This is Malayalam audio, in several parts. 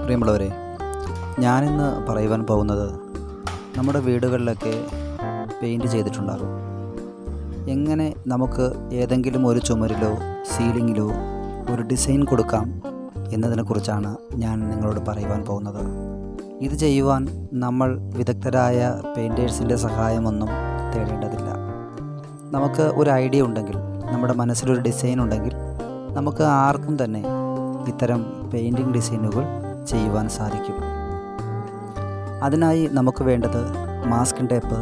പ്രിയമുള്ളവരെ, ഞാനിന്ന് പറയുവാൻ പോകുന്നത് നമ്മുടെ വീടുകളിലൊക്കെ പെയിൻറ്റ് ചെയ്തിട്ടുണ്ടാകും. എങ്ങനെ നമുക്ക് ഏതെങ്കിലും ഒരു ചുമരിലോ സീലിങ്ങിലോ ഒരു ഡിസൈൻ കൊടുക്കാം എന്നതിനെക്കുറിച്ചാണ് ഞാൻ നിങ്ങളോട് പറയുവാൻ പോകുന്നത്. ഇത് ചെയ്യുവാൻ നമ്മൾ വിദഗ്ധരായ പെയിൻറ്റേഴ്സിൻ്റെ സഹായമൊന്നും തേടേണ്ടതില്ല. നമുക്ക് ഒരു ഐഡിയ ഉണ്ടെങ്കിൽ, നമ്മുടെ മനസ്സിലൊരു ഡിസൈൻ ഉണ്ടെങ്കിൽ, നമുക്ക് ആർക്കും തന്നെ ഇത്തരം പെയിൻറ്റിംഗ് ഡിസൈനുകൾ ചെയ്യുവാൻ സാധിക്കും. അതിനായി നമുക്ക് വേണ്ടത് മാസ്കിംഗ് ടേപ്പ്,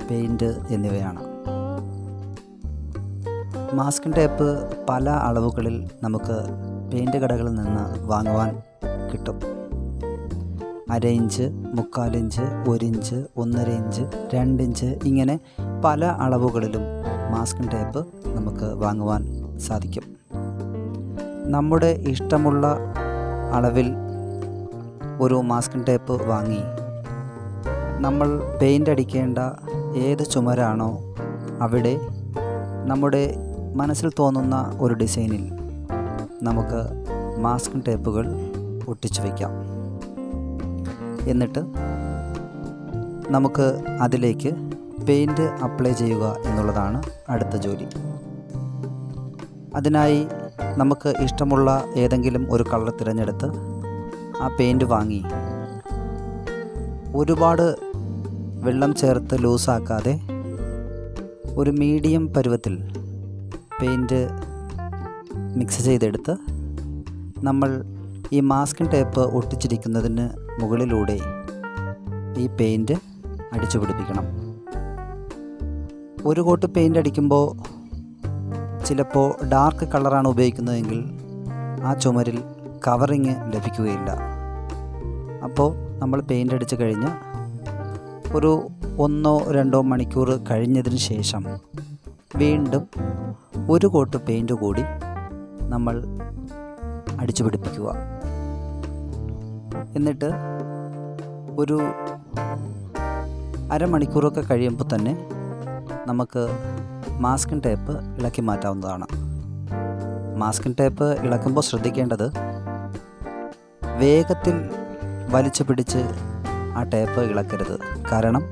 പെയിൻറ്റ് എന്നിവയാണ്. മാസ്കിംഗ് ടേപ്പ് പല അളവുകളിൽ നമുക്ക് പെയിൻറ്റ് കടകളിൽ നിന്ന് വാങ്ങുവാൻ കിട്ടും. 1/2 inch, 3/4 inch, 1 inch, 1.5 inch, 2 inch, ഇങ്ങനെ പല അളവുകളിലും മാസ്കിംഗ് ടേപ്പ് നമുക്ക് വാങ്ങുവാൻ സാധിക്കും. നമ്മുടെ ഇഷ്ടമുള്ള അളവിൽ ഒരു മാസ്കിംഗ് ടേപ്പ് വാങ്ങി നമ്മൾ പെയിൻ്റ് അടിക്കേണ്ട ഏത് ചുമരാണോ അവിടെ നമ്മുടെ മനസ്സിൽ തോന്നുന്ന ഒരു ഡിസൈനിൽ നമുക്ക് മാസ്കിംഗ് ടേപ്പുകൾ ഒട്ടിച്ചു വയ്ക്കാം. എന്നിട്ട് നമുക്ക് അതിലേക്ക് പെയിൻറ്റ് അപ്ലൈ ചെയ്യുക എന്നുള്ളതാണ് അടുത്ത ജോലി. അതിനായി നമുക്ക് ഇഷ്ടമുള്ള ഏതെങ്കിലും ഒരു കളർ തിരഞ്ഞെടുത്ത് ആ പെയിൻറ്റ് വാങ്ങി ഒരുപാട് വെള്ളം ചേർത്ത് ലൂസാക്കാതെ ഒരു മീഡിയം പരുവത്തിൽ പെയിൻറ്റ് മിക്സ് ചെയ്തെടുത്ത് നമ്മൾ ഈ മാസ്കിംഗ് ടേപ്പ് ഒട്ടിച്ചിരിക്കുന്നതിന് മുകളിലൂടെ ഈ പെയിൻറ്റ് അടിച്ചു പിടിപ്പിക്കണം. ഒരു കോട്ട് പെയിൻറ്റ് അടിക്കുമ്പോൾ ചിലപ്പോൾ ഡാർക്ക് കളറാണ് ഉപയോഗിക്കുന്നതെങ്കിൽ ആ ചുമരിൽ കവറിങ് ലഭിക്കുകയില്ല. അപ്പോൾ നമ്മൾ പെയിൻ്റ് അടിച്ച് കഴിഞ്ഞ് ഒരു 1-2 മണിക്കൂർ കഴിഞ്ഞതിന് ശേഷം വീണ്ടും ഒരു കോട്ട് പെയിൻറ്റ് കൂടി നമ്മൾ അടിച്ചു പിടിപ്പിക്കുക. എന്നിട്ട് ഒരു അരമണിക്കൂറൊക്കെ കഴിയുമ്പോൾ തന്നെ നമുക്ക് മാസ്കിംഗ് ടേപ്പ് ഇളക്കി മാറ്റാവുന്നതാണ്. മാസ്കിംഗ് ടേപ്പ് ഇളക്കുമ്പോൾ ശ്രദ്ധിക്കേണ്ടത് വേഗത്തിൽ വലിച്ചു പിടിച്ച് ആ ടേപ്പ് ഇളക്കരുത്. കാരണം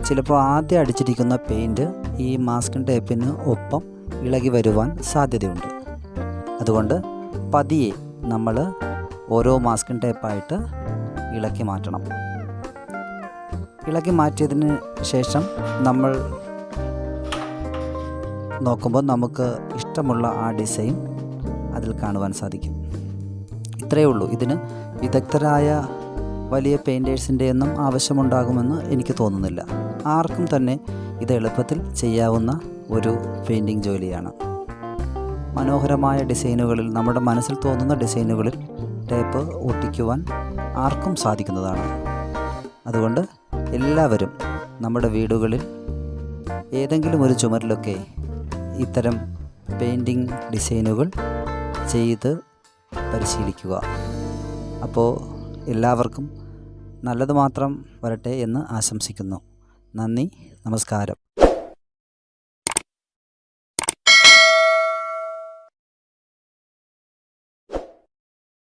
ചിലപ്പോൾ ആദ്യം അടിച്ചിരിക്കുന്ന പെയിൻറ്റ് ഈ മാസ്കിംഗ് ടേപ്പിന് ഒപ്പം ഇളകി വരുവാൻ സാധ്യതയുണ്ട്. അതുകൊണ്ട് പതിയെ നമ്മൾ ഓരോ മാസ്കിംഗ് ടേപ്പായിട്ട് ഇളക്കി മാറ്റണം. ഇളക്കി മാറ്റിയതിന് ശേഷം നമ്മൾ നോക്കുമ്പോൾ നമുക്ക് ഇഷ്ടമുള്ള ആ ഡിസൈൻ അതിൽ കാണുവാൻ സാധിക്കും. ഇത്രയേ ഉള്ളൂ. ഇതിന് വിദഗ്ധരായ വലിയ പെയിൻറ്റേഴ്സിൻ്റെ ഒന്നും ആവശ്യമുണ്ടാകുമെന്ന് എനിക്ക് തോന്നുന്നില്ല. ആർക്കും തന്നെ ഇത് എളുപ്പത്തിൽ ചെയ്യാവുന്ന ഒരു പെയിൻറ്റിംഗ് ജോലിയാണ്. മനോഹരമായ ഡിസൈനുകളിൽ, നമ്മുടെ മനസ്സിൽ തോന്നുന്ന ഡിസൈനുകളിൽ ടേപ്പ് ഒട്ടിക്കുവാൻ ആർക്കും സാധിക്കുന്നതാണ്. അതുകൊണ്ട് എല്ലാവരും നമ്മുടെ വീടുകളിൽ ഏതെങ്കിലും ഒരു ചുമരിലൊക്കെ ഇത്തരം പെയിൻറ്റിംഗ് ഡിസൈനുകൾ ചെയ്ത് പരിശീലിക്കുക. അപ്പോൾ എല്ലാവർക്കും നല്ലത് മാത്രം വരട്ടെ എന്ന് ആശംസിക്കുന്നു. നന്ദി, നമസ്കാരം.